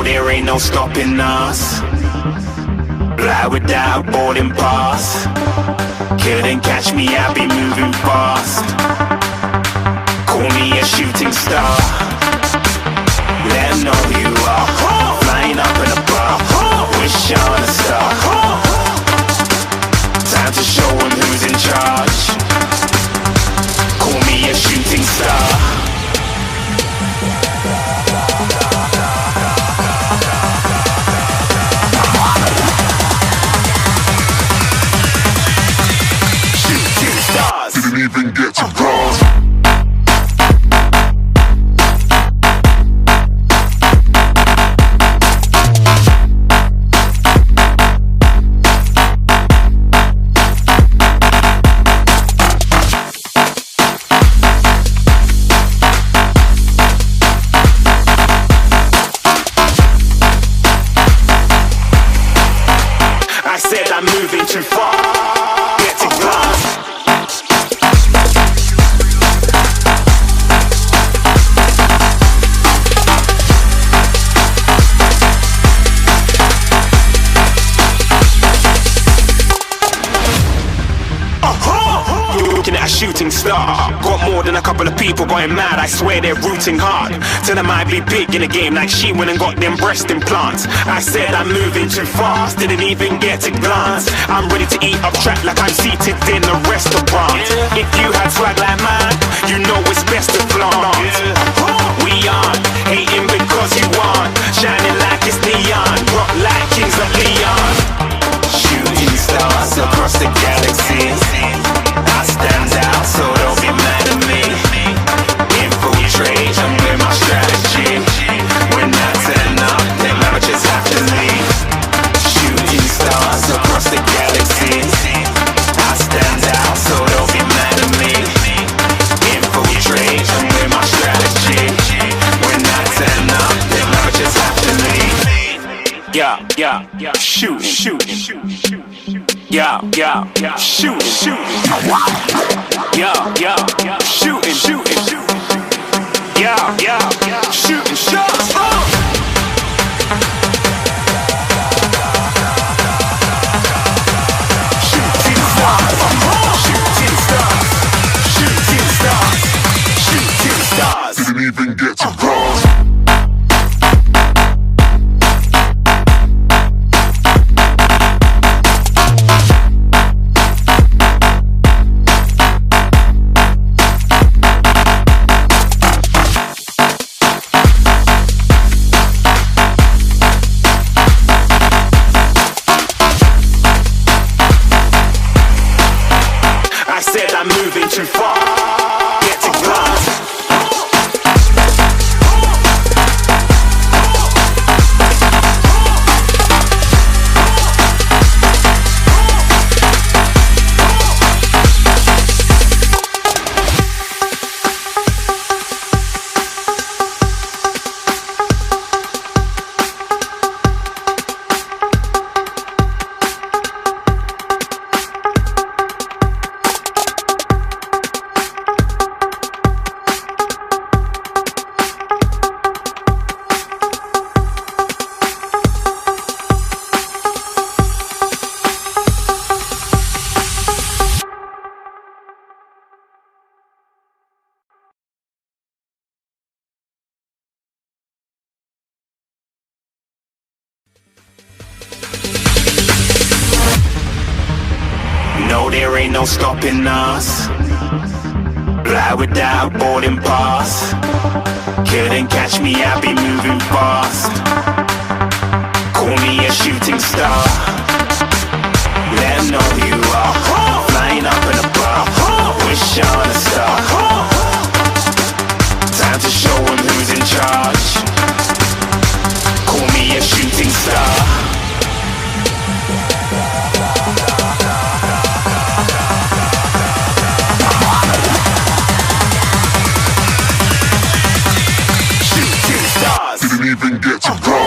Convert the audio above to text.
there ain't no stopping us. Fly without boarding pass. Couldn't catch me, I be moving fast. Call me a shooting star. Let 'em know who you are. Flying up in a bar. Wish on a star. Time to show 'em who's in charge. Call me a shooting star. Didn't even get to cross. I said I'm moving too far. Get to glass. Looking at a shooting star. Got more than a couple of people going mad. I swear they're rooting hard. Tell them I'd be big in the game like she went and got them breast implants. I said I'm moving too fast. Didn't even get a glance. I'm ready to eat up track like I'm seated in a restaurant. If you had swag like mine, you know it's best to flaunt. We aren't hating because you aren't. Shining like it's neon. Rock like kings of Leon. Shooting stars across the galaxy. I stand out, so don't be mad at me. Infiltrate, I'm with my strategy. When I turn up, then amateurs have to leave. Shooting stars across the galaxy. I stand out, so don't be mad at me. Infiltrate, I'm with my strategy. When I turn up, then amateurs have to leave. Yeah, shooting. Yeah, shooting. Yeah, shooting. Yeah, shooting shots. Shooting stars. Didn't even get to cross. I said I'm moving too far. Get to glass. No, there ain't no stopping us. Fly without boarding pass. Couldn't catch me, I be moving fast. Call me a shooting star. Let 'em know who you are. Flying up in a bar. Wish on a star. Time to show 'em who's in charge. Call me a shooting star. Didn't even get to cross.